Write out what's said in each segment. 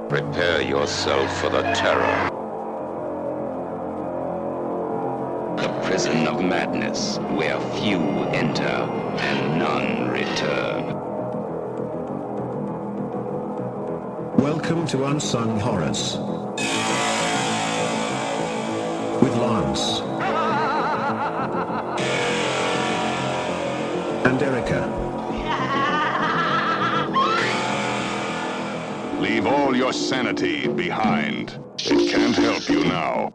Prepare yourself for the terror. The prison of madness, where few enter and none return. Welcome to Unsung Horrors. With Lance. And Erica. Leave all your sanity behind. It can't help you now.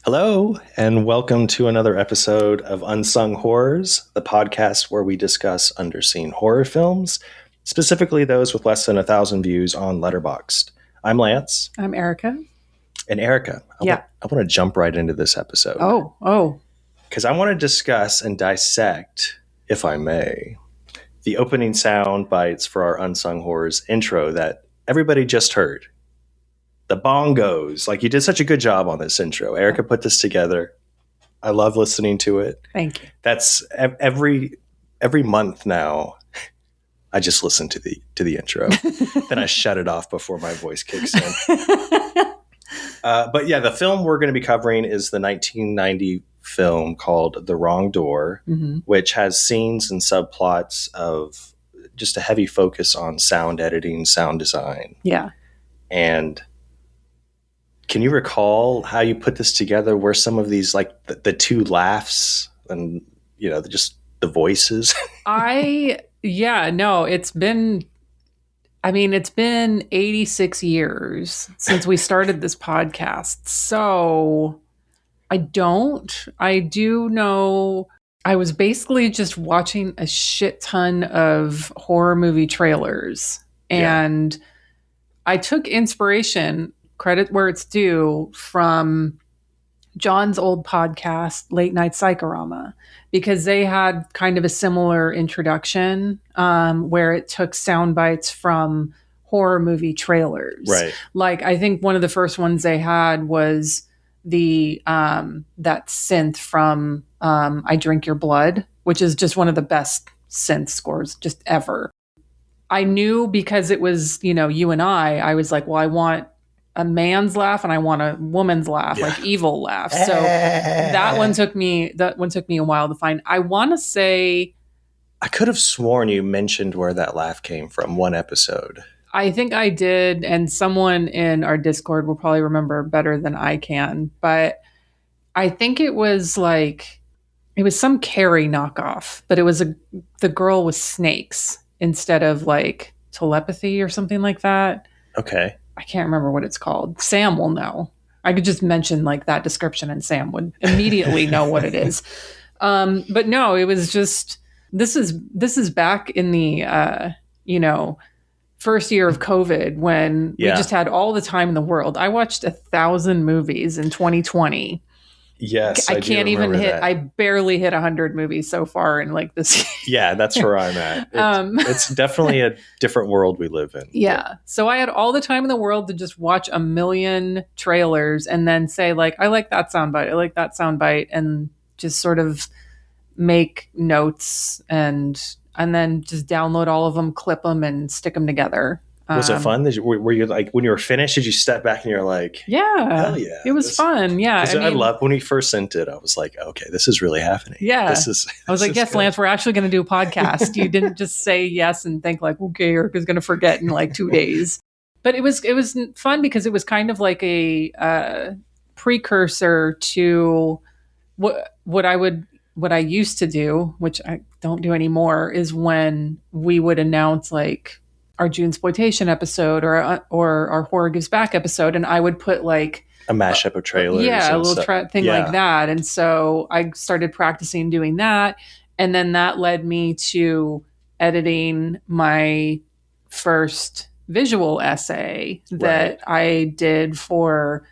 Hello, and welcome to another episode of Unsung Horrors, the podcast where we discuss underseen horror films, specifically those with less than 1,000 views on Letterboxd. I'm Lance. I'm Erica. And Erica, I want to jump right into this episode. Oh. Because I want to discuss and dissect, if I may, the opening sound bites for our Unsung Horrors intro that everybody just heard. The bongos. Like, you did such a good job on this intro. Erica put this together. I love listening to it. Thank you. That's every month now. I just listen to the intro. Then I shut it off before my voice kicks in. But yeah, the film we're going to be covering is the 1990 film called The Wrong Door, which has scenes and subplots of just a heavy focus on sound editing, sound design. Yeah. And can you recall how you put this together? Where some of these, like the two laughs and, just the voices? It's been 86 years since we started this podcast. So I do know I was basically just watching a shit ton of horror movie trailers, and I took inspiration, credit where it's due, from John's old podcast, Late Night Psychorama, because they had kind of a similar introduction where it took sound bites from horror movie trailers. Right. Like, I think one of the first ones they had was the that synth from I Drink Your Blood, which is just one of the best synth scores just ever. I knew because it was, you and I was like, well, I want a man's laugh and I want a woman's laugh, like evil laugh. So that one took me a while to find. I want to say, I could have sworn you mentioned where that laugh came from one episode. I think I did, and someone in our Discord will probably remember better than I can, but I think it was some Carrie knockoff, but it was the girl with snakes instead of like telepathy or something like that. Okay. I can't remember what it's called. Sam will know. I could just mention like that description and Sam would immediately know what it is. But no, it was just, this is back in the, first year of COVID when we just had all the time in the world. I watched 1,000 movies in 2020. Yes, I can't even hit. That. I barely hit 100 movies so far in like this. Yeah, that's where I'm at. It's definitely a different world we live in. Yeah. So I had all the time in the world to just watch a million trailers and then say like, I like that soundbite. I like that soundbite, and just sort of make notes and then just download all of them, clip them, and stick them together. Was it fun? Were you like, when you were finished, did you step back and you're like, yeah, hell yeah. It was fun. Yeah. I love when we first sent it. I was like, okay, this is really happening. Yeah. I was like, yes, good. Lance, we're actually going to do a podcast. You didn't just say yes and think like, okay, Erica's going to forget in like 2 days. But it was fun because it was kind of like a precursor to what I used to do, which I don't do anymore, is when we would announce like our Junesploitation episode or our Horror Gives Back episode, and I would put like a mashup of trailers. Yeah, a little thing like that. And so I started practicing doing that, and then that led me to editing my first visual essay that I did for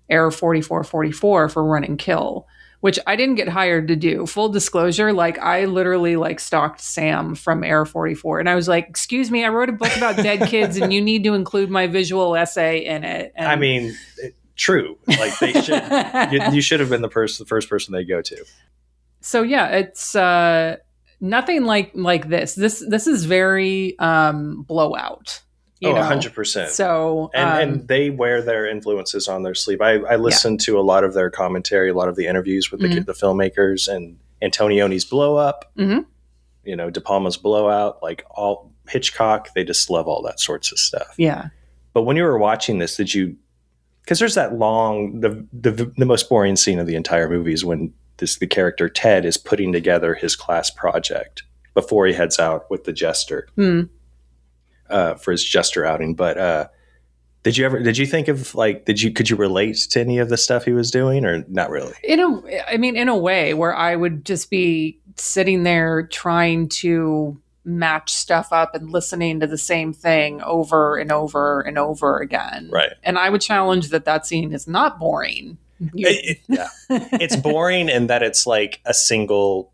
Error 4444 for Run and Kill, which I didn't get hired to do. Full disclosure, like I literally like stalked Sam from Error 44. And I was like, excuse me, I wrote a book about dead kids and you need to include my visual essay in it. And I mean, true. Like they should, you should have been the first person they go to. So yeah, it's nothing like this. This is very blowout. You know? 100%. So, and they wear their influences on their sleeve. I listened to a lot of their commentary, a lot of the interviews with the filmmakers, and Antonioni's blow up, you know, De Palma's blowout, like all Hitchcock. They just love all that sorts of stuff. Yeah. But when you were watching this, did you? Because there's that long, the most boring scene of the entire movie is when the character Ted is putting together his class project before he heads out with the jester for his jester outing. But did you think of like, could you relate to any of the stuff he was doing, or not really? In a way where I would just be sitting there trying to match stuff up and listening to the same thing over and over and over again. Right. And I would challenge that scene is not boring. Yeah. It's boring in that it's like a single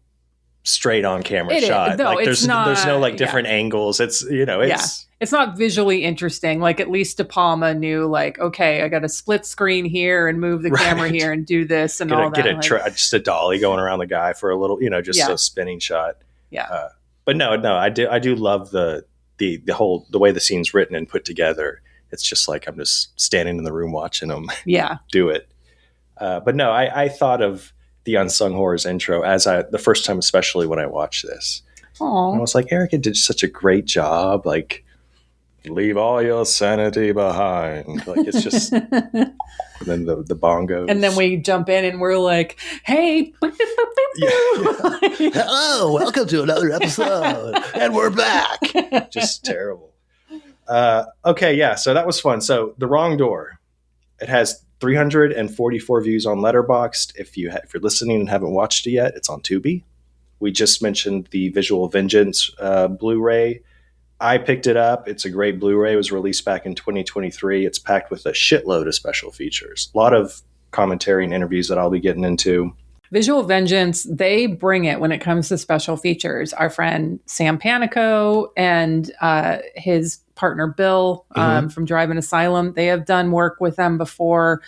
straight on camera shot. No, like there's no like different angles. It's, you know, it's not visually interesting. Like at least De Palma knew like, okay, I got a split screen here and move the camera here and do this and all that. Just a dolly going around the guy for a little, you know, just a spinning shot. Yeah. But no, I do love the way the scene's written and put together. It's just like I'm just standing in the room watching them do it. But no, I thought of the Unsung Horrors intro as the first time, especially when I watched this. Aww. And I was like, Erica did such a great job. Like, leave all your sanity behind. Like, it's just... And then the bongos. And then we jump in and we're like, hey. Hello, welcome to another episode. And we're back. Just terrible. Okay, yeah, so that was fun. So The Wrong Door. It has 344 views on Letterboxd. If you're listening and haven't watched it yet, it's on Tubi. We just mentioned the Visual Vengeance Blu-ray. I picked it up. It's a great Blu-ray. It was released back in 2023. It's packed with a shitload of special features. A lot of commentary and interviews that I'll be getting into. Visual Vengeance, they bring it when it comes to special features. Our friend Sam Panico and his partner Bill from Drive-In Asylum, they have done work with them before.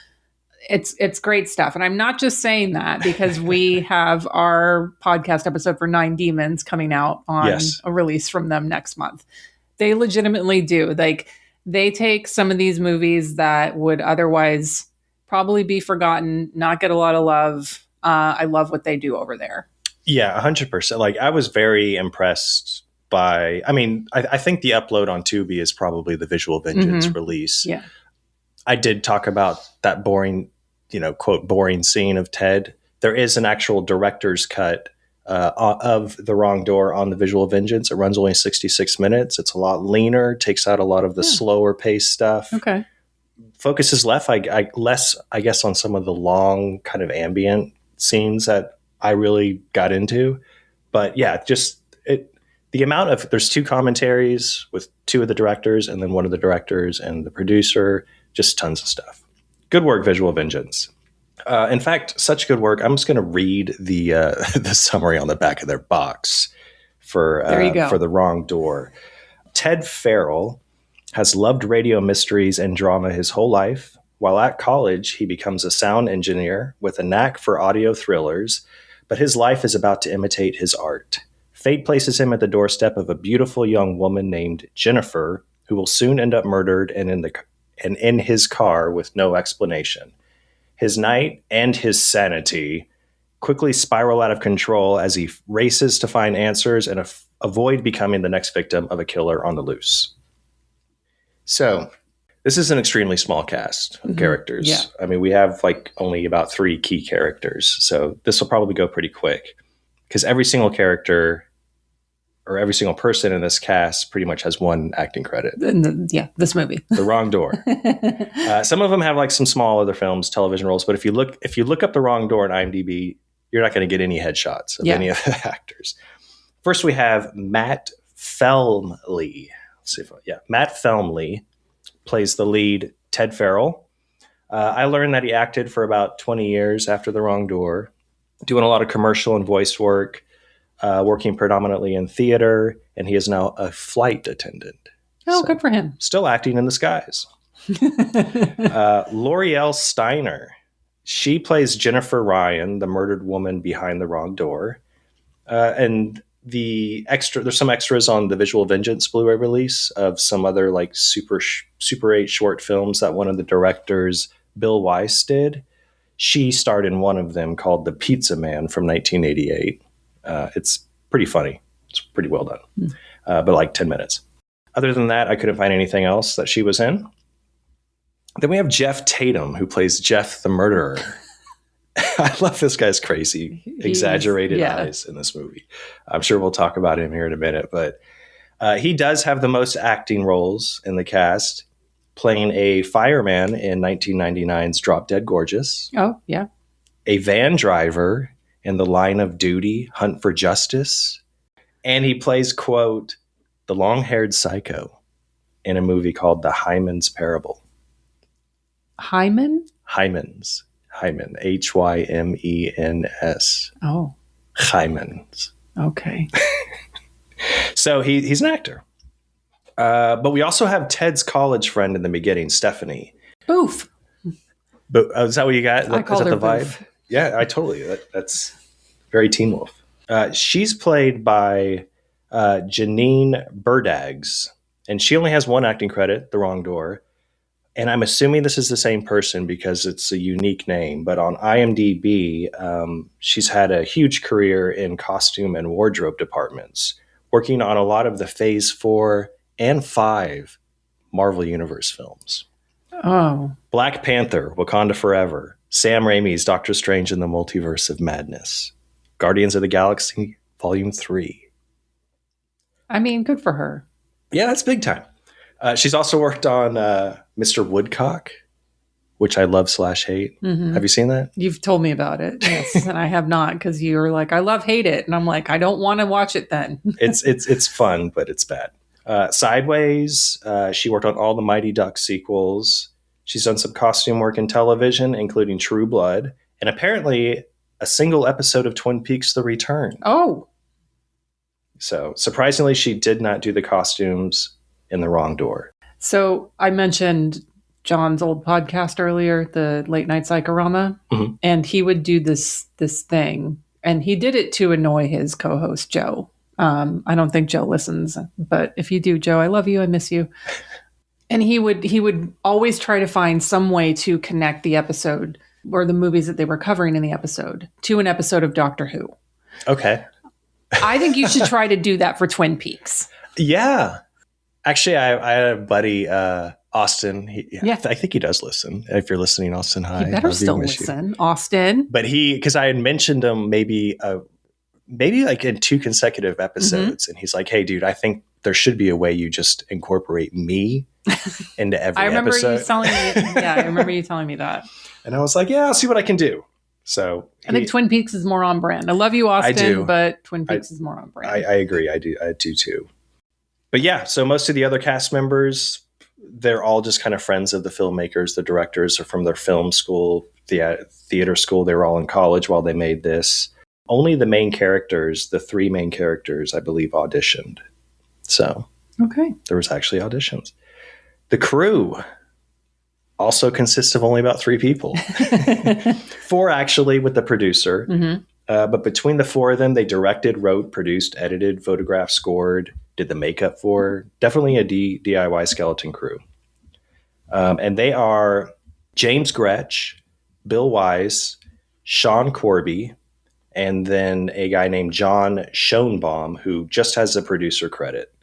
It's great stuff. And I'm not just saying that because we have our podcast episode for Nine Demons coming out on a release from them next month. They legitimately do. Like, they take some of these movies that would otherwise probably be forgotten, not get a lot of love. I love what they do over there. Yeah, 100%. Like, I was very impressed by, I think the upload on Tubi is probably the Visual Vengeance release. Yeah. I did talk about that boring, quote, boring scene of Ted. There is an actual director's cut of The Wrong Door on the Visual Vengeance. It runs only 66 minutes. It's a lot leaner, takes out a lot of the slower paced stuff. Okay. Focuses less, I guess, on some of the long kind of ambient scenes that I really got into. But yeah, the amount of, there's two commentaries with two of the directors and then one of the directors and the producer, just tons of stuff. Good work, Visual Vengeance. In fact, such good work. I'm just going to read the summary on the back of their box for The Wrong Door. Ted Farrell has loved radio mysteries and drama his whole life. While at college, he becomes a sound engineer with a knack for audio thrillers, but his life is about to imitate his art. Fate places him at the doorstep of a beautiful young woman named Jennifer, who will soon end up murdered and in his car with no explanation. His night and his sanity quickly spiral out of control as he races to find answers and avoid becoming the next victim of a killer on the loose. So, this is an extremely small cast of characters. Yeah. We have only about 3 key characters, so this will probably go pretty quick because every single character or every single person in this cast pretty much has one acting credit. This movie. The Wrong Door. Some of them have some small other films, television roles, but if you look up The Wrong Door on IMDb, you're not going to get any headshots of any of the actors. First, we have Matt Felmley. Matt Felmley plays the lead, Ted Farrell. I learned that he acted for about 20 years after The Wrong Door, doing a lot of commercial and voice work, working predominantly in theater, and he is now a flight attendant. Oh, good for him. Still acting in the skies. L'Oreal Steiner. She plays Jennifer Ryan, the murdered woman behind The Wrong Door. And there's some extras on the Visual Vengeance Blu-ray release of some other like Super 8 short films that one of the directors, Bill Weiss, did. She starred in one of them called The Pizza Man from 1988. It's pretty funny. It's pretty well done, but like 10 minutes. Other than that, I couldn't find anything else that she was in. Then we have Jeff Tatum, who plays Jeff the Murderer. I love this guy's crazy, exaggerated eyes in this movie. I'm sure we'll talk about him here in a minute, but he does have the most acting roles in the cast, playing a fireman in 1999's Drop Dead Gorgeous. Oh, yeah. A van driver in The Line of Duty, Hunt for Justice. And he plays, quote, the long-haired psycho in a movie called The Hyman's Parable. Hyman? Hyman's. Hyman. Hymens. Oh. Hymens. Okay. So he's an actor. But we also have Ted's college friend in the beginning, Stephanie. Boof. But is that what you got? I called is that her the vibe? Boof. Yeah, I totally. That's very Teen Wolf. She's played by Janine Burdags, and she only has one acting credit, The Wrong Door. And I'm assuming this is the same person because it's a unique name. But on IMDb, she's had a huge career in costume and wardrobe departments, working on a lot of the Phase 4 and 5 Marvel Universe films. Oh. Black Panther, Wakanda Forever, Sam Raimi's Doctor Strange in the Multiverse of Madness, Guardians of the Galaxy Volume 3. I mean, good for her. Yeah, that's big time. She's also worked on Mr. Woodcock, which I love / hate. Mm-hmm. Have you seen that? You've told me about it, yes, and I have not, because you were like, I love hate it, and I'm like, I don't want to watch it then. It's fun, but it's bad. Sideways, she worked on all the Mighty Ducks sequels. She's done some costume work in television, including True Blood, and apparently a single episode of Twin Peaks: The Return. Oh. So surprisingly, she did not do the costumes in The Wrong Door. So I mentioned John's old podcast earlier, the Late Night Psychorama, and he would do this thing, and he did it to annoy his co-host Joe. I don't think Joe listens, but if you do, Joe, I love you, I miss you. And he would always try to find some way to connect the episode or the movies that they were covering in the episode to an episode of Doctor Who. Okay. I think you should try to do that for Twin Peaks. Yeah. Actually, I had a buddy, Austin. I think he does listen. If you're listening, Austin, hi. You better still listen, Austin. But because I had mentioned him maybe like in 2 consecutive episodes, and he's like, "Hey, dude, I think there should be a way you just incorporate me into every episode." I remember you telling me that. And I was like, "Yeah, I'll see what I can do." So I think Twin Peaks is more on brand. I love you, Austin, I do. But Twin Peaks is more on brand. I agree. I do too. But yeah, so most of the other cast members, they're all just kind of friends of the filmmakers, the directors, or from their film school, theater school. They were all in college while they made this. Only the main characters, the 3 main characters, I believe, auditioned. So okay, there was actually auditions. The crew also consists of only about 3 people. 4 actually with the producer. Mm-hmm. But between the 4 of them, they directed, wrote, produced, edited, photographed, scored, did the makeup for. Definitely a DIY skeleton crew. And they are James Gretsch, Bill Wise, Sean Corby, and then a guy named John Schoenbaum, who just has a producer credit.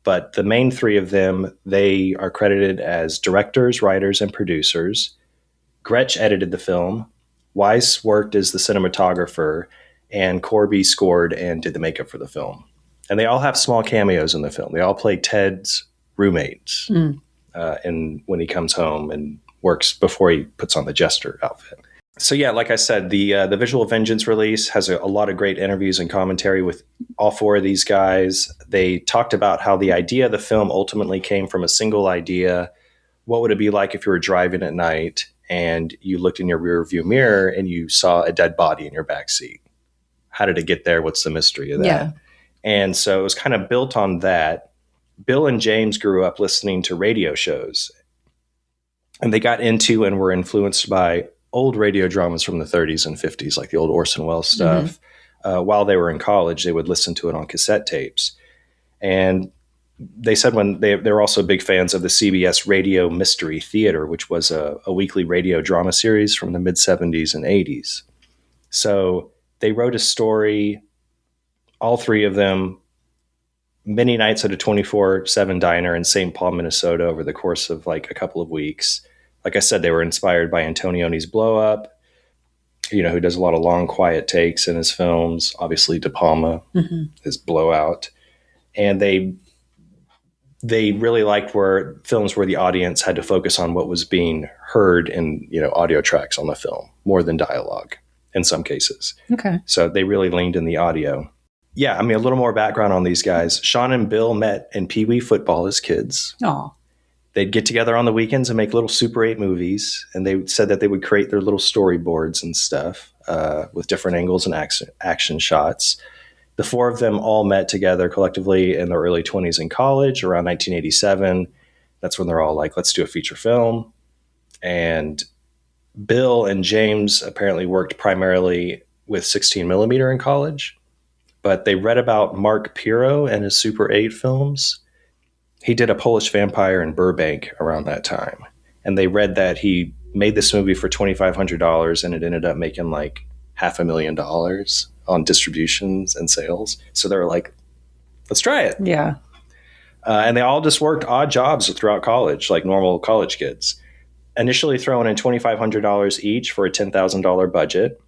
But the main 3 of them, they are credited as directors, writers, and producers. Gretsch edited the film. Weiss worked as the cinematographer, and Corby scored and did the makeup for the film. And they all have small cameos in the film. They all play Ted's roommates and when he comes home and works before he puts on the jester outfit. So yeah, like I said, the Visual Vengeance release has a lot of great interviews and commentary with all 4 of these guys. They talked about how the idea of the film ultimately came from a single idea. What would it be like if you were driving at night and you looked in your rear view mirror and you saw a dead body in your backseat? How did it get there? What's the mystery of that? Yeah. And so it was kind of built on that. Bill and James grew up listening to radio shows, and they got into and were influenced by old radio dramas from the 30s and 50s, like the old Orson Welles stuff. while they were in college, they would listen to it on cassette tapes. And they said when they were also big fans of the CBS Radio Mystery Theater, which was a weekly radio drama series from the mid 70s and 80s. So they wrote a story, all three of them, many nights at a 24/7 diner in St. Paul, Minnesota over the course of like a couple of weeks. Like I said, they were inspired by Antonioni's Blow Up, who does a lot of long, quiet takes in his films. Obviously, De Palma, his Blowout. And they really liked films where the audience had to focus on what was being heard in, audio tracks on the film more than dialogue in some cases. Okay. So they really leaned in the audio. Yeah, I mean, a little more background on these guys. Sean and Bill met in Pee Wee football as kids. Oh. They'd get together on the weekends and make little Super 8 movies. And they said that they would create their little storyboards and stuff with different angles and action shots. The four of them all met together collectively in their early 20s in college around 1987. That's when they're all like, let's do a feature film. And Bill and James apparently worked primarily with 16 millimeter in college. But they read about Mark Pirro and his Super 8 films. He did a Polish Vampire in Burbank around that time. And they read that he made this movie for $2,500 and it ended up making like $500,000 on distributions and sales. So they were like, let's try it. Yeah. And they all just worked odd jobs throughout college, like normal college kids. Initially throwing in $2,500 each for a $10,000 budget.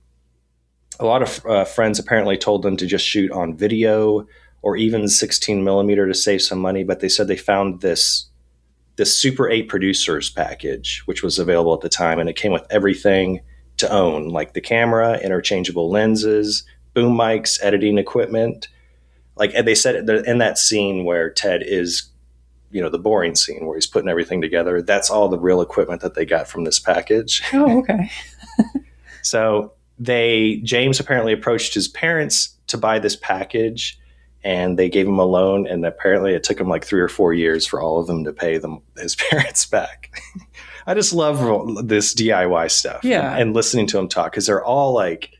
A lot of friends apparently told them to just shoot on video or even 16 millimeter to save some money. But they said they found this Super 8 producers package, which was available at the time. And it came with everything to own, like the camera, interchangeable lenses, boom mics, editing equipment. And they said in that scene where Ted is, the boring scene where he's putting everything together, that's all the real equipment that they got from this package. Oh, okay. So James apparently approached his parents to buy this package and they gave him a loan. And apparently it took him like 3 or 4 years for all of them to pay his parents back. I just love this DIY stuff. Yeah. And listening to them talk because they're all like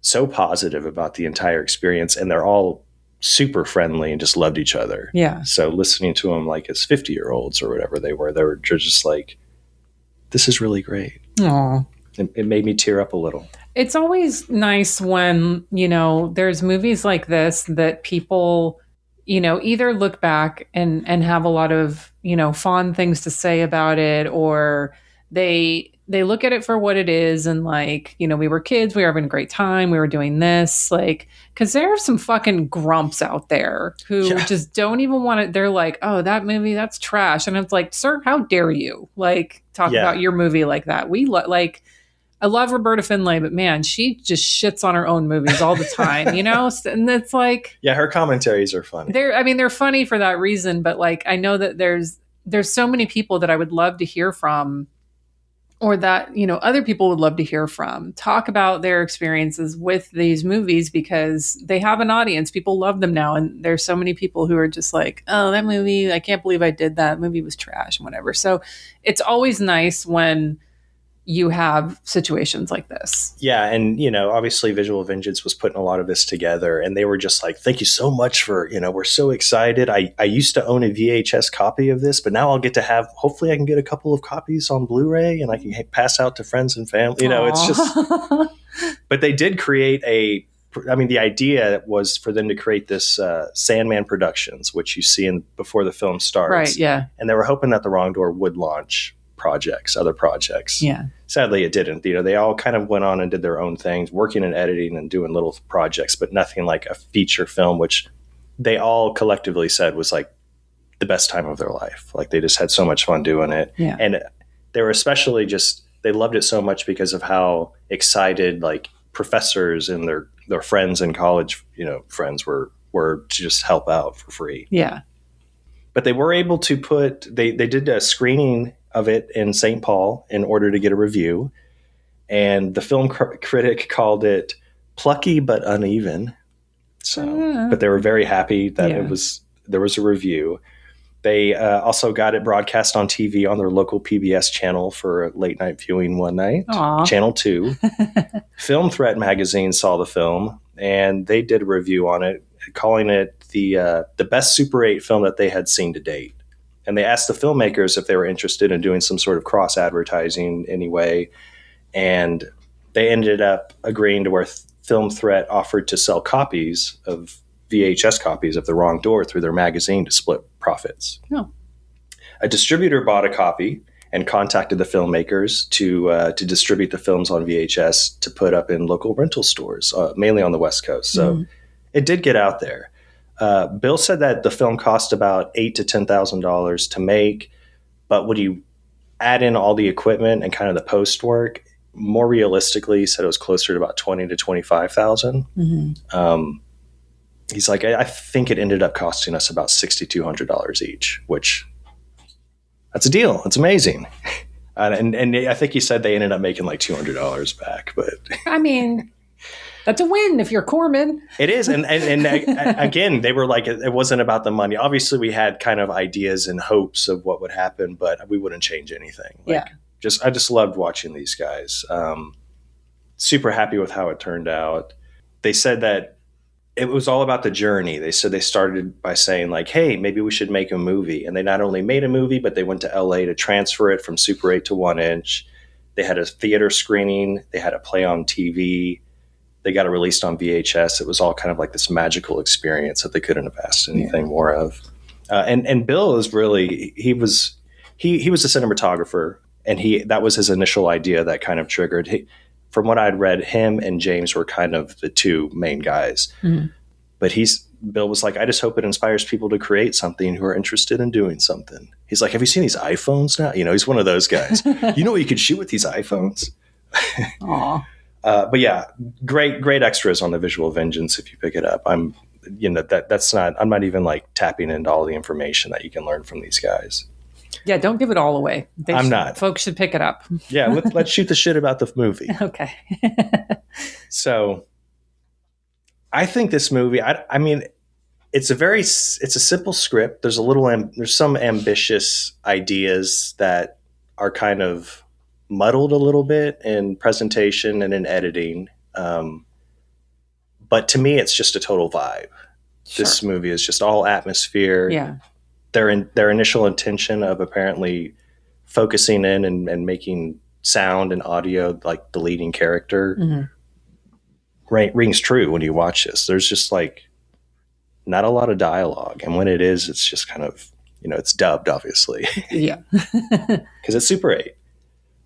so positive about the entire experience and they're all super friendly and just loved each other. Yeah. So listening to them like as 50-year-olds or whatever they were just like, this is really great. Aw. It made me tear up a little. It's always nice when, there's movies like this that people, either look back and have a lot of, fond things to say about it, or they look at it for what it is and like, we were kids, we were having a great time, we were doing this, like, because there are some fucking grumps out there who just don't even want it. They're like, oh, that movie, that's trash. And it's like, sir, how dare you talk about your movie like that? I love Roberta Findlay, but man, she just shits on her own movies all the time, And it's like, yeah, her commentaries are funny. They're funny for that reason, but like, I know that there's so many people that I would love to hear from, or that, other people would love to hear from, talk about their experiences with these movies because they have an audience. People love them now. And there's so many people who are just like, oh, that movie, I can't believe I did that. Movie was trash and whatever. So it's always nice when you have situations like this. Yeah. And, obviously Visual Vengeance was putting a lot of this together and they were just like, thank you so much for, we're so excited. I used to own a VHS copy of this, but now I'll get to hopefully I can get a couple of copies on Blu-ray and I can pass out to friends and family. It's just, but they did create the idea was for them to create this Sandman Productions, which you see before the film starts. Right. Yeah. And they were hoping that The Wrong Door would launch other projects. Yeah. Sadly, it didn't. They all kind of went on and did their own things, working in editing and doing little projects, but nothing like a feature film, which they all collectively said was like the best time of their life. Like they just had so much fun doing it. Yeah. And they were especially they loved it so much because of how excited like professors and their friends and college, friends were to just help out for free. Yeah. But they were able to they did a screening of it in St. Paul in order to get a review. And the film critic called it plucky but uneven. So, but they were very happy that there was a review. They also got it broadcast on TV on their local PBS channel for late night viewing one night. Aw. Channel 2. Film Threat magazine saw the film, and they did a review on it, calling it the best Super 8 film that they had seen to date. And they asked the filmmakers if they were interested in doing some sort of cross advertising anyway, and they ended up agreeing to where Film Threat offered to sell copies of VHS copies of The Wrong Door through their magazine to split profits. Oh. A distributor bought a copy and contacted the filmmakers to distribute the films on VHS to put up in local rental stores, mainly on the West Coast. So it did get out there. Bill said that the film cost about $8,000 to $10,000 to make, but when you add in all the equipment and kind of the post work, more realistically, he said it was closer to about $20,000 to $25,000. He's like, I think it ended up costing us about $6,200 each, which that's a deal. It's amazing. And I think he said they ended up making like $200 back. But I mean, that's a win if you're Corman. It is. And again, they were like, it wasn't about the money. Obviously, we had kind of ideas and hopes of what would happen, but we wouldn't change anything. Like, I just loved watching these guys. Super happy with how it turned out. They said that it was all about the journey. They said they started by saying like, hey, maybe we should make a movie. And they not only made a movie, but they went to LA to transfer it from Super 8 to 1-inch. They had a theater screening. They had a play on TV. They got it released on VHS. It was all kind of like this magical experience that they couldn't have asked anything more of. And Bill is really, he was a cinematographer, and that was his initial idea that kind of triggered. From what I'd read, him and James were kind of the two main guys. But Bill was like, I just hope it inspires people to create something who are interested in doing something. He's like, have you seen these iPhones now? He's one of those guys. You know what you could shoot with these iPhones? Aw. But yeah, great extras on the Visual Vengeance if you pick it up. I'm not even like tapping into all the information that you can learn from these guys. Yeah, don't give it all away. I'm not. Folks should pick it up. Yeah, let's shoot the shit about the movie. Okay. So, I think this movie. I mean, it's a simple script. There's some ambitious ideas that are kind of muddled a little bit in presentation and in editing. But to me, it's just a total vibe. Sure. This movie is just all atmosphere. Yeah. Their initial intention of apparently focusing in and making sound and audio like the leading character rings true when you watch this. There's just like not a lot of dialogue, and when it is, it's just kind of it's dubbed, obviously. Yeah, because it's Super 8.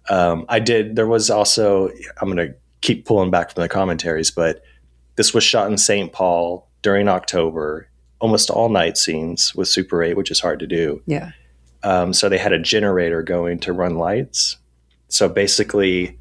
There was also, I'm going to keep pulling back from the commentaries, but this was shot in St. Paul during October. Almost all night scenes with Super 8, which is hard to do. Yeah. So they had a generator going to run lights. So basically,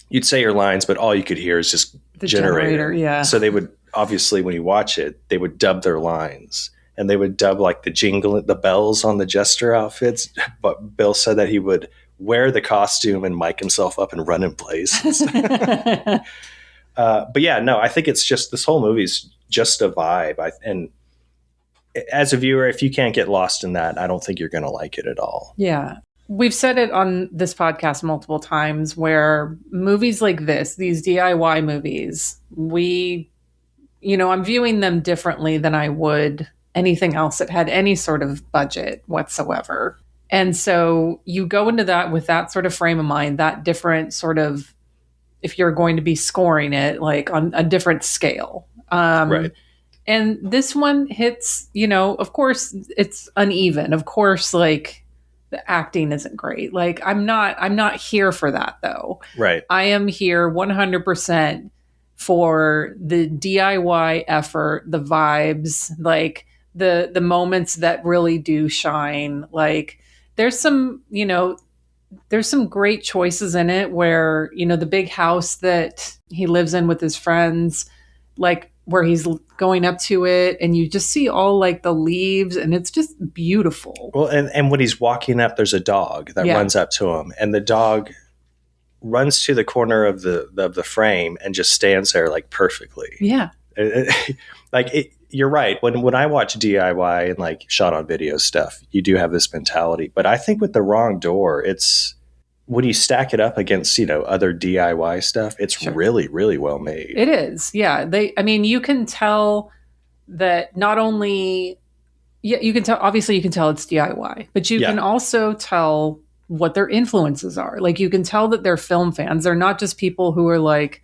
you'd say your lines, but all you could hear is just the generator. Yeah. So they would, obviously, when you watch it, they would dub their lines. And they would dub like the bells on the jester outfits. But Bill said that he would wear the costume and mic himself up and run in places. But yeah, no, I think it's just, this whole movie's just a vibe. And as a viewer, if you can't get lost in that, I don't think you're going to like it at all. Yeah. We've said it on this podcast multiple times where movies like this, these DIY movies, I'm viewing them differently than I would anything else that had any sort of budget whatsoever. And so you go into that with that sort of frame of mind, that different sort of, if you're going to be scoring it like on a different scale. Right. And this one hits, of course it's uneven. Of course, like the acting isn't great. Like I'm not here for that though. Right. I am here 100% for the DIY effort, the vibes, like the moments that really do shine. Like there's some great choices in it where, the big house that he lives in with his friends, like where he's going up to it and you just see all like the leaves and it's just beautiful. Well, and when he's walking up, there's a dog that runs up to him, and the dog runs to the corner of the frame and just stands there like perfectly. Yeah. you're right. When I watch DIY and like shot on video stuff, you do have this mentality. But I think with The Wrong Door, it's when you stack it up against, other DIY stuff, it's really, really well made. It is. Yeah. You can tell that not only, you can tell, obviously you can tell it's DIY, but you can also tell what their influences are. Like you can tell that they're film fans. They're not just people who are like,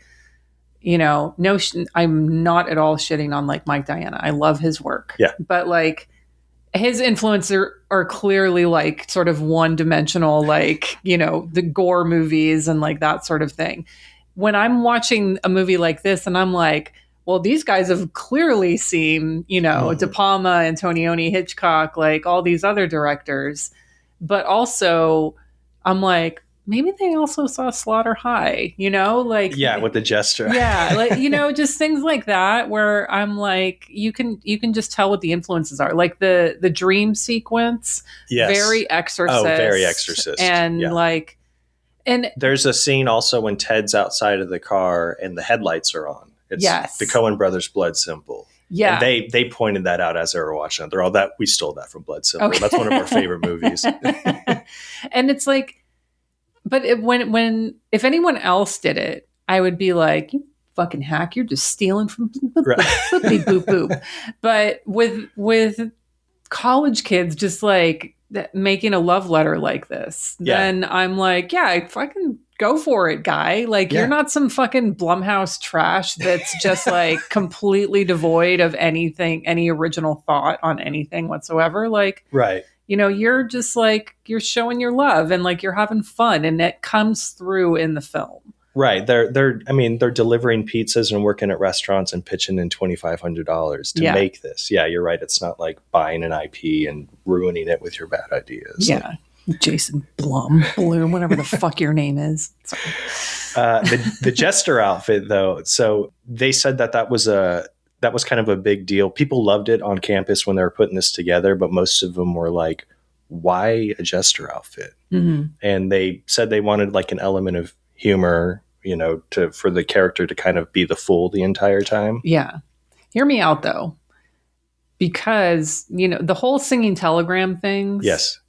I'm not at all shitting on like Mike Diana. I love his work. Yeah. But like his influences are clearly like sort of one dimensional, like, the gore movies and like that sort of thing. When I'm watching a movie like this and I'm like, well, these guys have clearly seen, De Palma, Antonioni, Hitchcock, like all these other directors. But also I'm like, maybe they also saw Slaughter High, with the gesture. Yeah. Like, just things like that where I'm like, you can just tell what the influences are. Like the dream sequence, very Exorcist. Oh, very Exorcist. And and there's a scene also when Ted's outside of the car and the headlights are on. It's the Coen Brothers Blood Simple. Yeah. And they pointed that out as they were watching it. They're all that we stole that from Blood Simple. Okay. That's one of our favorite movies. And it's like, but when if anyone else did it, I would be like, you fucking hack, you're just stealing from boop boop boop. But with college kids just like making a love letter like this, then I'm like, yeah, fucking go for it, guy. Like you're not some fucking Blumhouse trash that's just like completely devoid of anything, any original thought on anything whatsoever. Like, right. You're just like, you're showing your love and like you're having fun, and it comes through in the film. Right. They're delivering pizzas and working at restaurants and pitching in $2,500 to make this. Yeah, you're right. It's not like buying an IP and ruining it with your bad ideas. Yeah. Jason Bloom, whatever the fuck your name is. The jester outfit, though. So they said that was kind of a big deal. People loved it on campus when they were putting this together, but most of them were like, why a jester outfit? Mm-hmm. And they said they wanted like an element of humor, for the character to kind of be the fool the entire time. Yeah. Hear me out though. Because, the whole singing telegram things. Yes.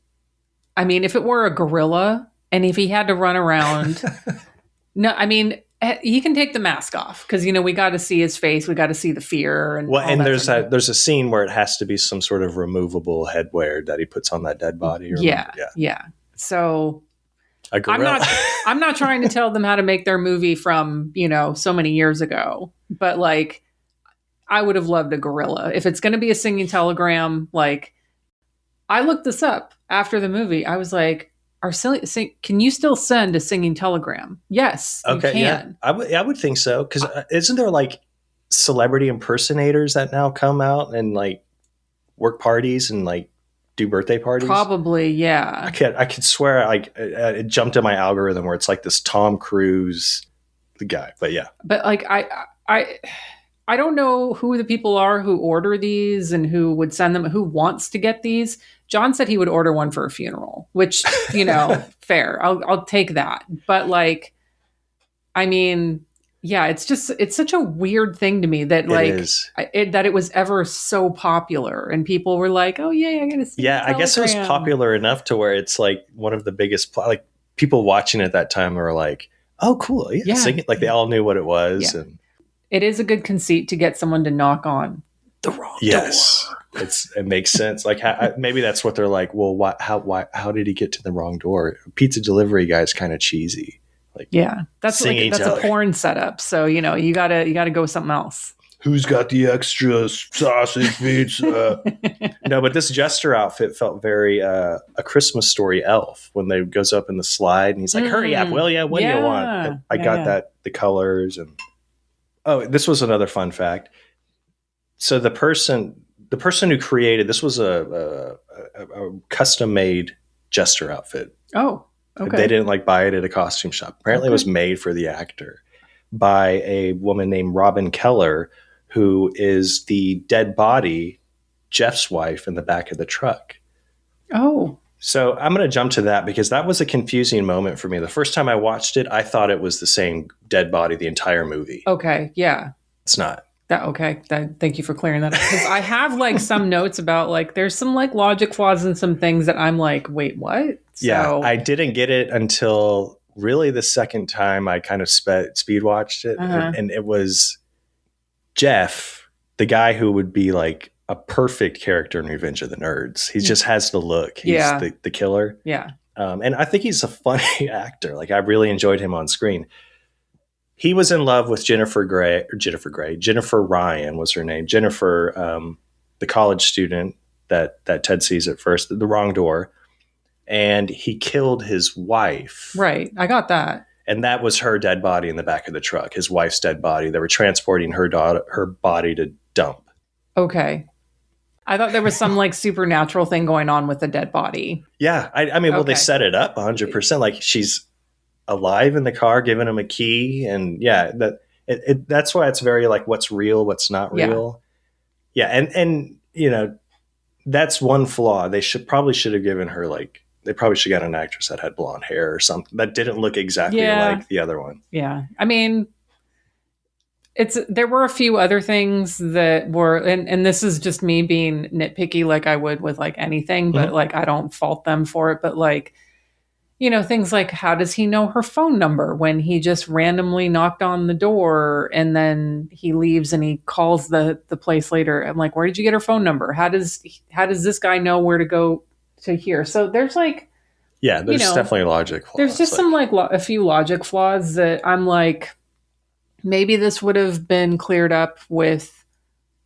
I mean, if it were a gorilla and if he had to run around, he can take the mask off because, we got to see his face. We got to see the fear. And there's a scene where it has to be some sort of removable headwear that he puts on that dead body. Yeah. So a gorilla. I'm not trying to tell them how to make their movie from, so many years ago, but like, I would have loved a gorilla. If it's going to be a singing telegram, like I looked this up after the movie. I was like, can you still send a singing telegram? Yes, okay, you can. Yeah. I would think so. Because isn't there like celebrity impersonators that now come out and like work parties and like do birthday parties? Probably, yeah. I could swear like it jumped in my algorithm where it's like this Tom Cruise, the guy. But yeah. But like I don't know who the people are who order these and who would send them, who wants to get these. John said he would order one for a funeral, which, fair. I'll take that. But like, I mean, yeah, it's such a weird thing to me that that it was ever so popular and people were like, oh yeah, I gotta see. Yeah, I guess it was popular enough to where it's like one of the biggest, like people watching at that time were like, oh cool. Yeah. Sing it. Like they all knew what it was. Yeah. And it is a good conceit to get someone to knock on the wrong door. It makes sense. Like maybe that's what they're like. Well, how did he get to the wrong door? Pizza delivery guy is kind of cheesy. Like that's a porn setup. So you gotta go with something else. Who's got the extra sausage pizza? No, but this jester outfit felt very a Christmas Story elf when they goes up in the slide and he's like, "Hurry up, will ya? What do you want?" I got that the colors and. Oh, this was another fun fact. So the person who created this was a custom made jester outfit. Oh, okay. They didn't like buy it at a costume shop. Apparently, it was made for the actor by a woman named Robin Keller, who is the dead body Jeff's wife in the back of the truck. Oh. So I'm going to jump to that because that was a confusing moment for me. The first time I watched it, I thought it was the same dead body the entire movie. Okay, yeah. It's not. Thank you for clearing that up. Because I have like some notes about like there's some like logic flaws and some things that I'm like, wait, what? Yeah, I didn't get it until really the second time I kind of speed watched it, and it was Jeff, the guy who would be like a perfect character in Revenge of the Nerds. He just has the look. He's the killer. Yeah. And I think he's a funny actor. Like I really enjoyed him on screen. He was in love with Jennifer Ryan was her name. Jennifer, the college student that Ted sees at first, the wrong door. And he killed his wife. Right. I got that. And that was her dead body in the back of the truck, his wife's dead body. They were transporting her body to dump. Okay. I thought there was some like supernatural thing going on with the dead body. Yeah. I mean, well, they set it up 100%. Like she's alive in the car, giving him a key. And yeah, that's why it's very like what's real, what's not real. Yeah. And you know, that's one flaw. They should have given her like, they probably should have got an actress that had blonde hair or something that didn't look exactly like the other one. Yeah. I mean, there were a few other things that were, and this is just me being nitpicky like I would with like anything, but like I don't fault them for it. But like, you know, things like how does he know her phone number when he just randomly knocked on the door and then he leaves and he calls the place later? I'm like, where did you get her phone number? How does this guy know where to go to here? So there's like, there's definitely logic flaws. There's just some like a few logic flaws that I'm like, maybe this would have been cleared up with,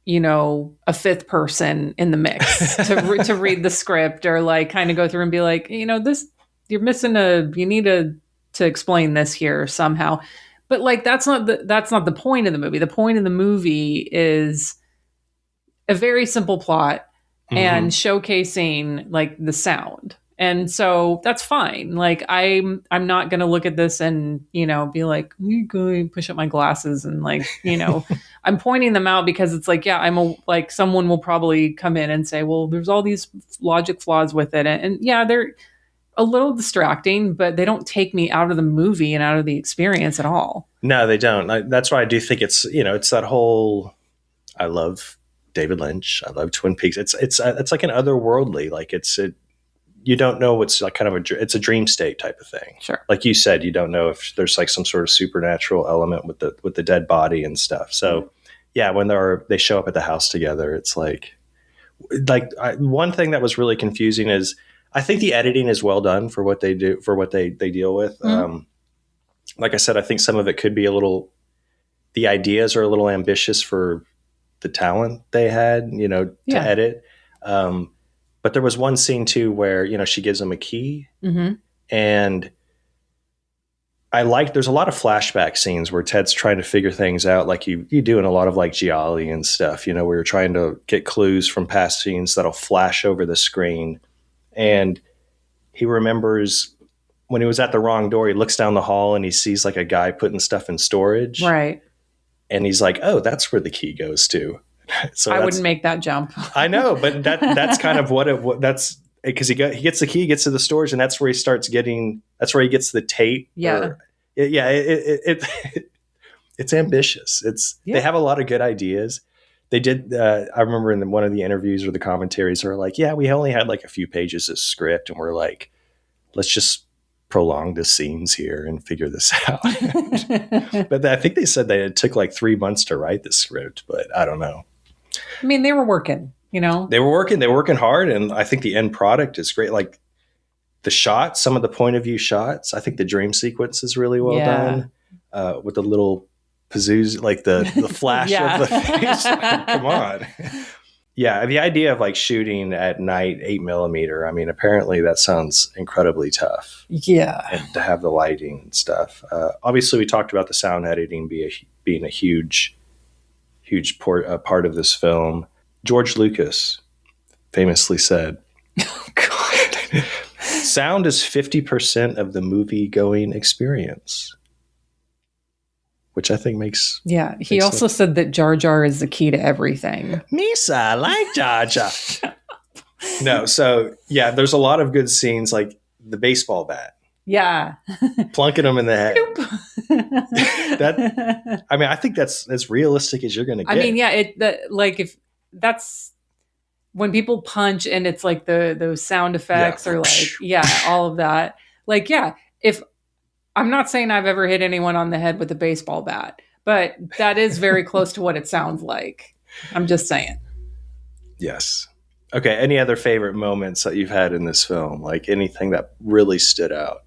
you know, a fifth person in the mix to read the script or like kind of go through and be like, you know, this, you're missing you need to explain this here somehow. But like, that's not the point of the movie. The point of the movie is a very simple plot and showcasing like the sound. And so that's fine. Like I'm not going to look at this and, you know, be like, you go push up my glasses and like, you know, I'm pointing them out because it's like, like someone will probably come in and say, well, there's all these logic flaws with it. And yeah, they're a little distracting, but they don't take me out of the movie and out of the experience at all. No, they don't. That's why I do think it's, you know, it's that whole, I love David Lynch. I love Twin Peaks. It's like an otherworldly, like you don't know what's like kind of it's a dream state type of thing. Sure. Like you said, you don't know if there's like some sort of supernatural element with the dead body and stuff. So yeah, when they show up at the house together, it's like one thing that was really confusing is I think the editing is well done for what they do, for what they deal with. Like I said, I think some of it could be the ideas are a little ambitious for the talent they had, you know, to edit. But there was one scene too where, you know, she gives him a key and there's a lot of flashback scenes where Ted's trying to figure things out like you do in a lot of like Gialli and stuff, you know, where you're trying to get clues from past scenes that'll flash over the screen. And he remembers when he was at the wrong door, he looks down the hall and he sees like a guy putting stuff in storage. Right. And he's like, oh, that's where the key goes to. So I wouldn't make that jump. I know, but that's kind of that's because he gets the key, gets to the storage, and that's where he starts getting. That's where he gets the tape. Yeah, it's ambitious. They have a lot of good ideas. They did. I remember in one of the interviews or the commentaries, are like, yeah, we only had like a few pages of script, and we're like, let's just prolong the scenes here and figure this out. But I think they said that it took like 3 months to write the script, but I don't know. I mean, they were working, you know? They were working hard, and I think the end product is great. Like the shots, some of the point of view shots, I think the dream sequence is really well done with the little pazooz, like the flash of the face. Like, come on. Yeah, the idea of like shooting at night 8mm, I mean, apparently that sounds incredibly tough. Yeah. And to have the lighting and stuff. Obviously, we talked about the sound editing being a huge part of this film. George Lucas famously said, oh, God. Sound is 50% of the movie-going experience. Which I think makes... Yeah, he also said that Jar Jar is the key to everything. Misa, I like Jar Jar. No, so yeah, there's a lot of good scenes, like the baseball bat. Yeah. plunking them in the head. that I mean, I think that's as realistic as you're going to get. I mean, yeah, if that's when people punch and it's like those sound effects or like, all of that. Like, yeah, if I'm not saying I've ever hit anyone on the head with a baseball bat, but that is very close to what it sounds like. I'm just saying. Yes. Okay. Any other favorite moments that you've had in this film? Like anything that really stood out?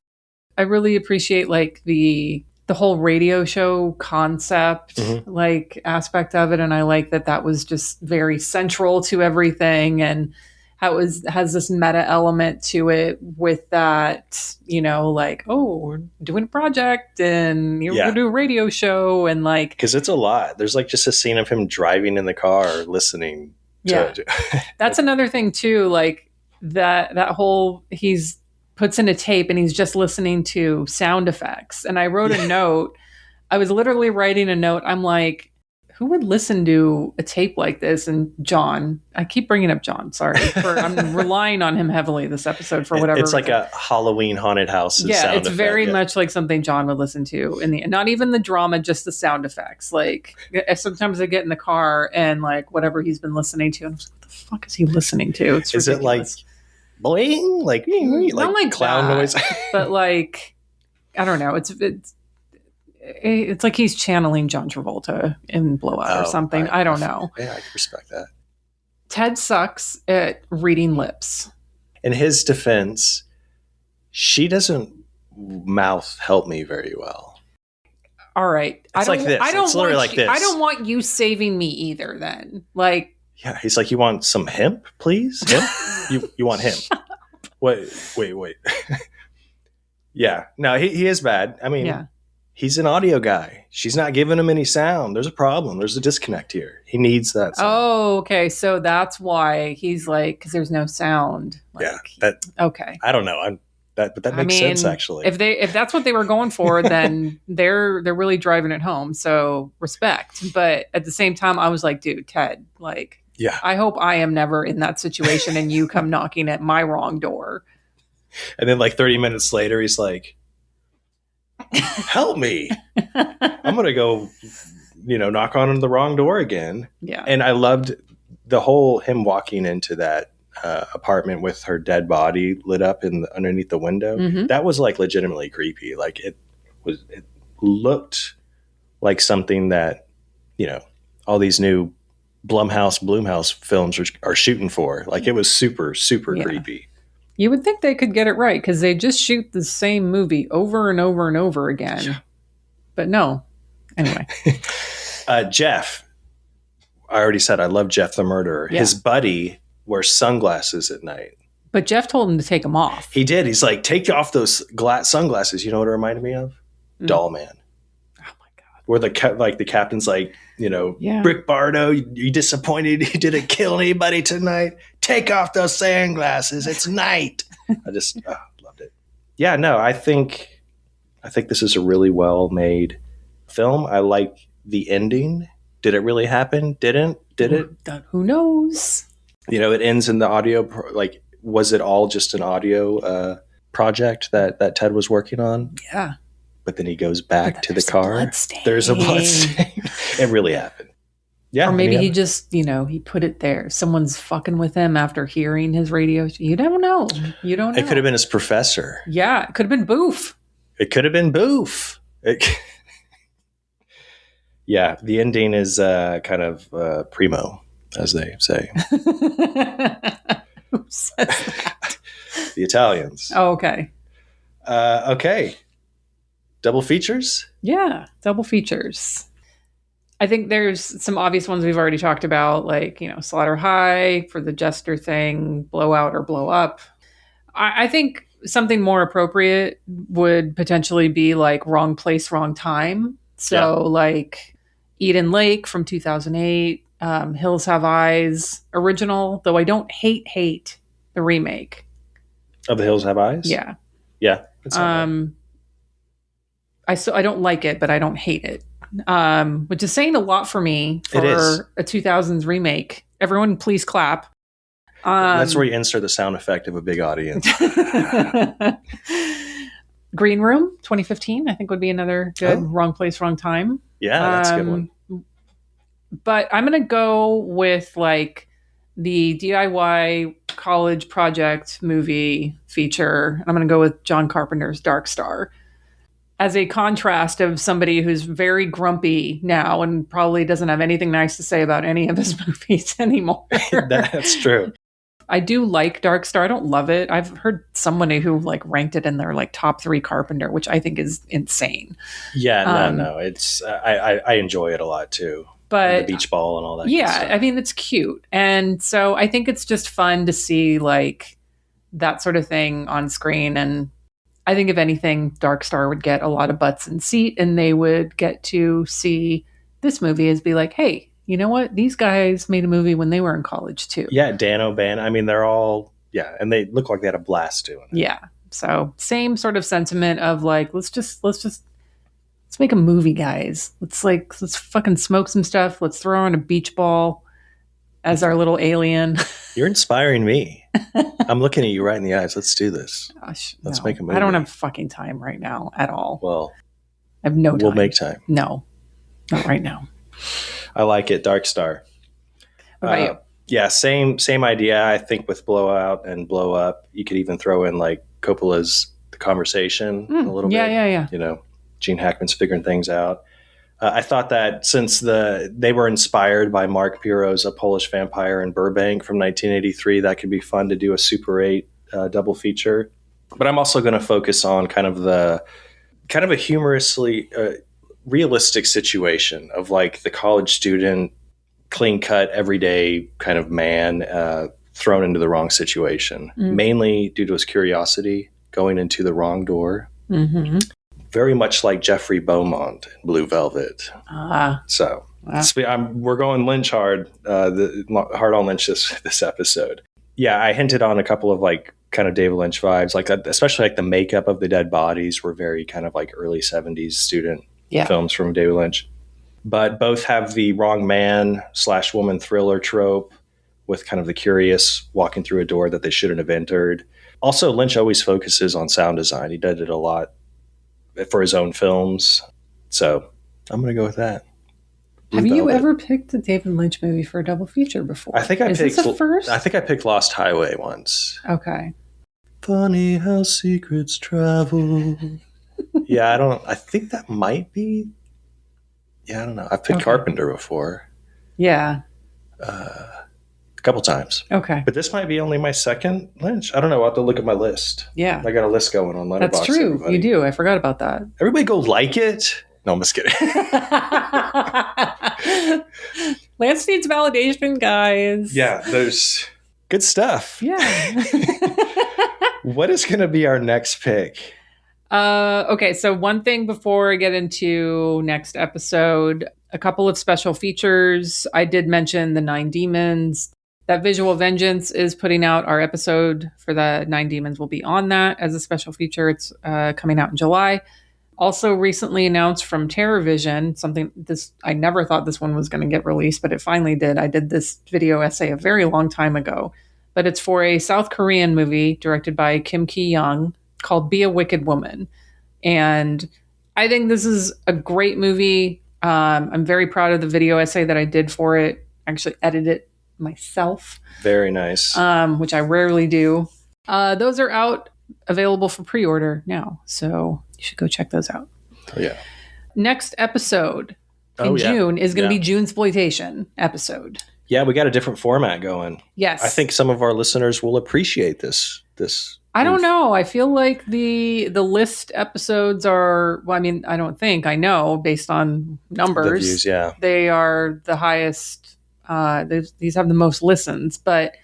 I really appreciate like the whole radio show concept, like aspect of it. And I like that was just very central to everything. And how it has this meta element to it with that, like, oh, we're doing a project and you're going to do a radio show. And like, because it's a lot. There's like just a scene of him driving in the car, listening. That's another thing too. Like that whole, he's puts in a tape and he's just listening to sound effects. And I wrote a note. I was literally writing a note. I'm like, who would listen to a tape like this? And John, I keep bringing up John. Sorry. I'm relying on him heavily this episode for whatever It's like reason. a Halloween haunted house. Yeah, it's very much like something John would listen to not even the drama, just the sound effects. Like sometimes I get in the car and like whatever he's been listening to, and I'm like, what the fuck is he listening to? It's ridiculous. Is it like bling? Like not like clown that, noise? but like, I don't know. It's like he's channeling John Travolta in Blowout or something. I don't know. Yeah, I can respect that. Ted sucks at reading lips. In his defense, she doesn't mouth help me very well. All right. It's like this. It's literally like this. I don't want you saving me either then. Like, yeah, he's like, you want some hemp, please? Hemp? you want him? Wait. Yeah. No, he is bad. I mean, he's an audio guy. She's not giving him any sound. There's a problem. There's a disconnect here. He needs that sound. Oh, okay. So that's why he's like, because there's no sound. Like, okay. I don't know. But that makes sense actually. If that's what they were going for, then they're really driving it home. So respect. But at the same time, I was like, dude, Ted, like, I hope I am never in that situation and you come knocking at my wrong door. And then like 30 minutes later, he's like, help me. I'm going to go, knock on the wrong door again. Yeah. And I loved the whole him walking into that apartment with her dead body lit up underneath the window. Mm-hmm. That was like legitimately creepy. Like it looked like something that, all these new Blumhouse films are shooting for. Like it was super, super creepy. You would think they could get it right because they just shoot the same movie over and over and over again. Yeah. But no. Anyway. Jeff. I already said I love Jeff the murderer. Yeah. His buddy wears sunglasses at night. But Jeff told him to take them off. He did. He's like, take off those sunglasses. You know what it reminded me of? Doll Man. Oh my God. Where the captain's like, Brick Bardo, you disappointed you didn't kill anybody tonight? Take off those sunglasses. It's night. I just loved it. Yeah, no, I think this is a really well made film. I like the ending. Did it really happen? Didn't? Did it? Who knows? It ends in the audio. Was it all just an audio project that Ted was working on? Yeah. But then he goes back to the car. There's a blood stain. It really happened. Yeah. Or maybe he just, he put it there. Someone's fucking with him after hearing his radio. You don't know. You don't know. It could have been his professor. Yeah. It could have been Boof. It could have been Boof. Yeah. The ending is kind of primo, as they say. Who says that? The Italians. Oh, okay. Okay. Double features? Yeah. Double features. I think there's some obvious ones we've already talked about, like, Slaughter High for the Jester thing, Blowout or Blow Up. I think something more appropriate would potentially be like Wrong Place, Wrong Time. So like Eden Lake from 2008, Hills Have Eyes original, though I don't hate the remake. Of The Hills Have Eyes? Yeah. Yeah. I don't like it, but I don't hate it. Which is saying a lot for me for a 2000s remake. Everyone please clap. That's where you insert the sound effect of a big audience. Green Room 2015, I think would be another good Wrong Place, Wrong Time. Yeah, that's a good one. But I'm going to go with like the DIY college project movie feature. I'm going to go with John Carpenter's Dark Star as a contrast of somebody who's very grumpy now and probably doesn't have anything nice to say about any of his movies anymore. That's true. I do like Dark Star. I don't love it. I've heard somebody who like ranked it in their like top 3 Carpenter, which I think is insane. Yeah, no. It's I enjoy it a lot too. But and the beach ball and all that. Yeah, good stuff. I mean it's cute, and so I think it's just fun to see like that sort of thing on screen. And I think if anything, Dark Star would get a lot of butts in seat, and they would get to see this movie as be like, hey, you know what? These guys made a movie when they were in college too. Yeah, Dan O'Bannon. I mean, they're all and they look like they had a blast doing it. Yeah. So same sort of sentiment of like, let's make a movie, guys. Let's fucking smoke some stuff. Let's throw on a beach ball as our little alien. You're inspiring me. I'm looking at you right in the eyes. Let's do this. Gosh, Let's make a movie. I don't have fucking time right now at all. Well, I have no time. We'll make time. No, not right now. I like it. Dark Star. What about you? Yeah, same idea. I think with Blowout and Blow Up, you could even throw in like Coppola's The Conversation a little bit. Yeah. You know, Gene Hackman's figuring things out. I thought that since they were inspired by Mark Piro's A Polish Vampire in Burbank from 1983, that could be fun to do a Super 8 double feature. But I'm also going to focus on kind of a humorously realistic situation of like the college student, clean cut, everyday kind of man thrown into the wrong situation, mainly due to his curiosity going into the wrong door. Mm-hmm. Very much like Jeffrey Beaumont in Blue Velvet. So we're going Lynch hard, hard on Lynch this episode. Yeah, I hinted on a couple of like kind of David Lynch vibes, like especially like the makeup of the dead bodies were very kind of like early 70s student films from David Lynch. But both have the wrong man / woman thriller trope with kind of the curious walking through a door that they shouldn't have entered. Also, Lynch always focuses on sound design. He did it a lot for his own films. So I'm going to go with that. Have you ever picked a David Lynch movie for a double feature before? Is this a first? I think I picked Lost Highway once. Okay. Funny how secrets travel. I think that might be. Yeah, I don't know. I've picked Carpenter before. Yeah. A couple times. Okay. But this might be only my second Lynch. I don't know. I'll have to look at my list. Yeah. I got a list going on Letterboxd. That's true. Everybody. You do. I forgot about that. Everybody go like it. No, I'm just kidding. Lance needs validation, guys. Yeah, there's good stuff. Yeah. What is going to be our next pick? Okay, so one thing before I get into next episode, a couple of special features. I did mention the 9 Demons. That Visual Vengeance is putting out our episode for the 9 Demons. Will be on that as a special feature. It's coming out in July. Also recently announced from TerrorVision, I never thought this one was going to get released, but it finally did. I did this video essay a very long time ago, but it's for a South Korean movie directed by Kim Ki-young called Be a Wicked Woman. And I think this is a great movie. I'm very proud of the video essay that I did for it. I actually edited it myself. Very nice. Which I rarely do. Those are out, available for pre-order now. So you should go check those out. Oh, yeah. Next episode in June is going to be Junesploitation episode. Yeah, we got a different format going. Yes. I think some of our listeners will appreciate this. I don't know. I feel like the list episodes are, well, I mean, I don't think, I know based on numbers. The views, yeah. They are the highest. These have the most listens, but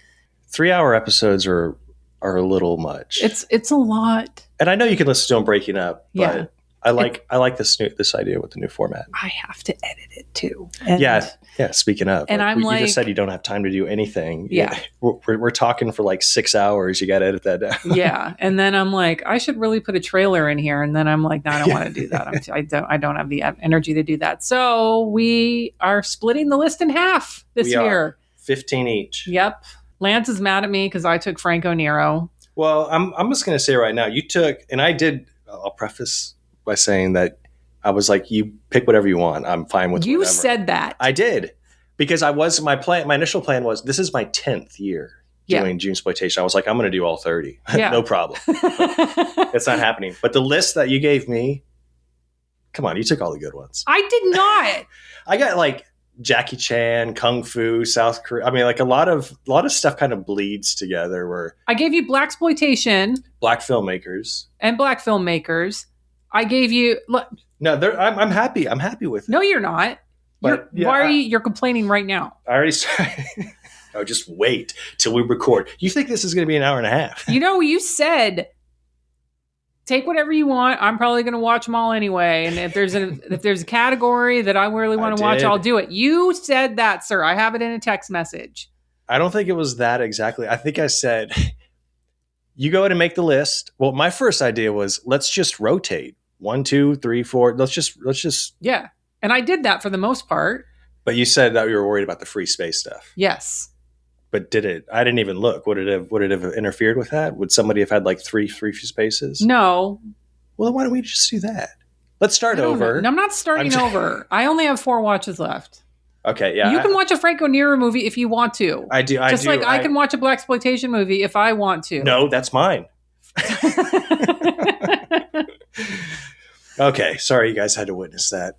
3-hour episodes are a little much. It's a lot. And I know you can listen to them breaking up, but Yeah. I like this idea with the new format. I have to edit it too. And Yeah. Speaking of, And I'm you just said you don't have time to do anything. Yeah. We're talking for like 6 hours. You got to edit that down. Yeah. And then I'm like, I should really put a trailer in here. And then I'm like, no, I don't want to do that. I don't have the energy to do that. So we are splitting the list in half this year. 15 each. Yep. Lance is mad at me because I took Franco Nero. Well, I'm just going to say right now, you took, and I did I'll preface by saying that I was like, you pick whatever you want. I'm fine with You whatever. said that. I did. Because my initial plan was, this is my 10th year doing Junesploitation. I was like, I'm going to do all 30. Yeah. No problem. It's not happening. But the list that you gave me, come on, you took all the good ones. I did not. I got like Jackie Chan, Kung Fu, South Korea. I mean, like a lot of stuff kind of bleeds together. Where I gave you blaxploitation black filmmakers and black filmmakers. I gave you. No, I'm happy. I'm happy with it. No, you're not. But, Why are you're complaining right now? I already started. Oh, just wait till we record. You think this is going to be an hour and a half? You said take whatever you want. I'm probably going to watch them all anyway. And if there's a category that I really want to watch, I'll do it. You said that, sir. I have it in a text message. I don't think it was that exactly. I think I said, you go ahead and make the list. Well, my first idea was, let's just rotate 1, 2, 3, 4. Let's just. Yeah. And I did that for the most part. But you said that you were worried about the free space stuff. Yes. But did it? I didn't even look. Would it have interfered with that? Would somebody have had like three free spaces? No. Well, then why don't we just do that? Let's start over. No, I'm not starting over. I only have 4 watches left. Okay, yeah. You can watch a Franco Nero movie if you want to. I do. Just like I can watch a blaxploitation movie if I want to. No, that's mine. Okay, sorry you guys had to witness that.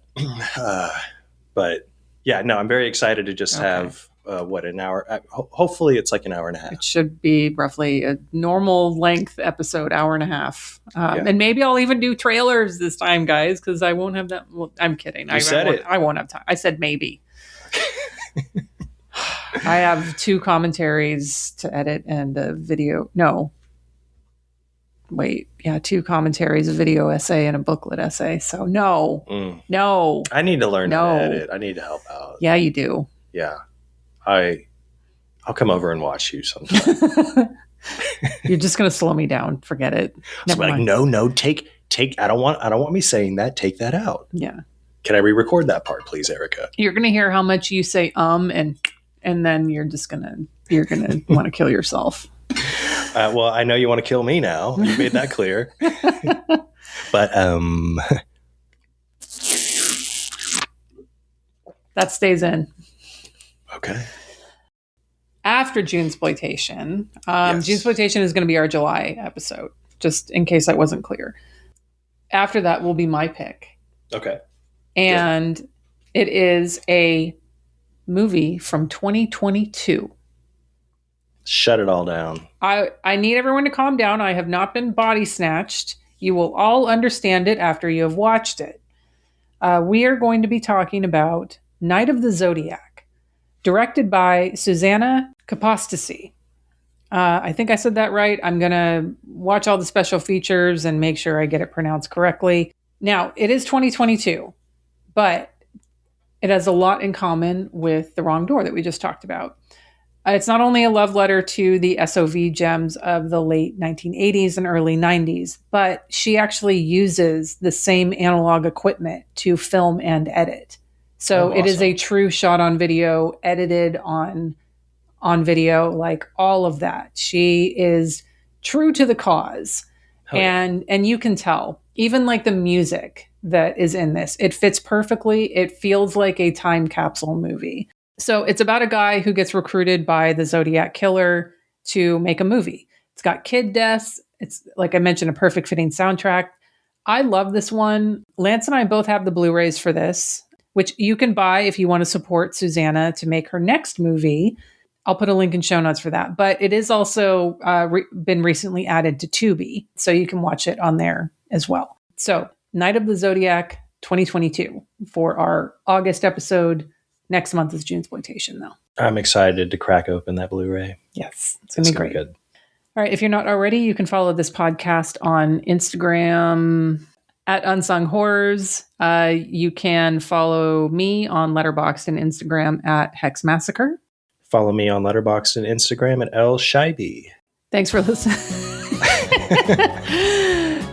But yeah, no, I'm very excited to just have an hour. Hopefully, it's like an hour and a half. It should be roughly a normal length episode, hour and a half. And maybe I'll even do trailers this time, guys, because I won't have that. Well, I'm kidding. I won't have time. I said maybe. I have 2 commentaries to edit and a video. No. Wait, 2 commentaries, a video essay, and a booklet essay. So no. I need to learn how to edit. I need to help out. Yeah, you do. Yeah. I'll come over and watch you sometime. You're just going to slow me down. Forget it. Never mind. No, take. I don't want me saying that. Take that out. Yeah. Can I re-record that part, please, Erica? You're going to hear how much you say and then you're going to want to kill yourself. Well, I know you want to kill me now. You made that clear. But that stays in. Okay. After Junesploitation, Junesploitation is going to be our July episode, just in case that wasn't clear. After that will be my pick. Okay. And it is a movie from 2022. Shut it all down. I need everyone to calm down. I have not been body snatched. You will all understand it after you have watched it. We are going to be talking about Night of the Zodiac, directed by Susanna Kapostasi. I think I said that right. I'm going to watch all the special features and make sure I get it pronounced correctly. Now, it is 2022, but it has a lot in common with The Wrong Door that we just talked about. It's not only a love letter to the SOV gems of the late 1980s and early 90s, but she actually uses the same analog equipment to film and edit. So It is a true shot on video, edited on video, like all of that. She is true to the cause. And you can tell, even like the music that is in this, it fits perfectly. It feels like a time capsule movie. So it's about a guy who gets recruited by the Zodiac killer to make a movie. It's got kid deaths. It's, like I mentioned, a perfect fitting soundtrack. I love this one. Lance and I both have the Blu-rays for this, which you can buy if you want to support Susanna to make her next movie. I'll put a link in show notes for that. But it is also been recently added to Tubi, so you can watch it on there as well. So Night of the Zodiac 2022 for our August episode. Next month is Junesploitation, though. I'm excited to crack open that Blu-ray. Yes, it's going to be great. Good. All right, if you're not already, you can follow this podcast on Instagram at Unsung Horrors. You can follow me on Letterboxd and Instagram at Hex Massacre. Follow me on Letterboxd and Instagram at L Schibi. Thanks for listening.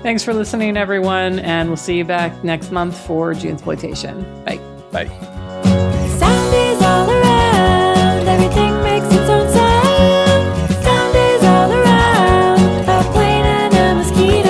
Thanks for listening, everyone, and we'll see you back next month for Junesploitation. Bye. Bye. Sound is all around, everything makes its own sound. Sound is all around, a plane and a mosquito.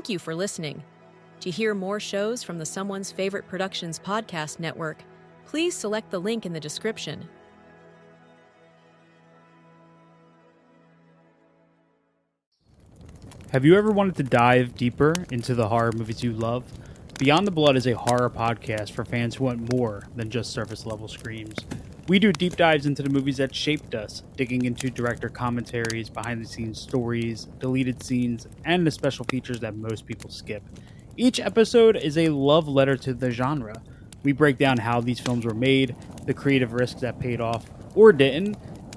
Thank you for listening. To hear more shows from the Someone's Favorite Productions podcast network, please select the link in the description. Have you ever wanted to dive deeper into the horror movies you love? Beyond the Blood is a horror podcast for fans who want more than just surface level screams. We do deep dives into the movies that shaped us, digging into director commentaries, behind the scenes stories, deleted scenes, and the special features that most people skip. Each episode is a love letter to the genre. We break down how these films were made, the creative risks that paid off or didn't,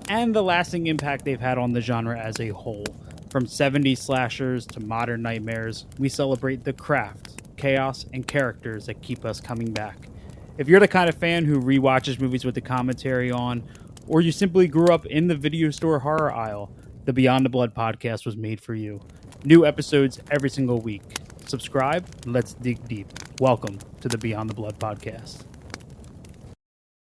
and the lasting impact they've had on the genre as a whole. From 70s slashers to modern nightmares, we celebrate the craft, chaos, and characters that keep us coming back. If you're the kind of fan who rewatches movies with the commentary on, or you simply grew up in the video store horror aisle, the Beyond the Blood podcast was made for you. New episodes every single week. Subscribe, and let's dig deep. Welcome to the Beyond the Blood podcast.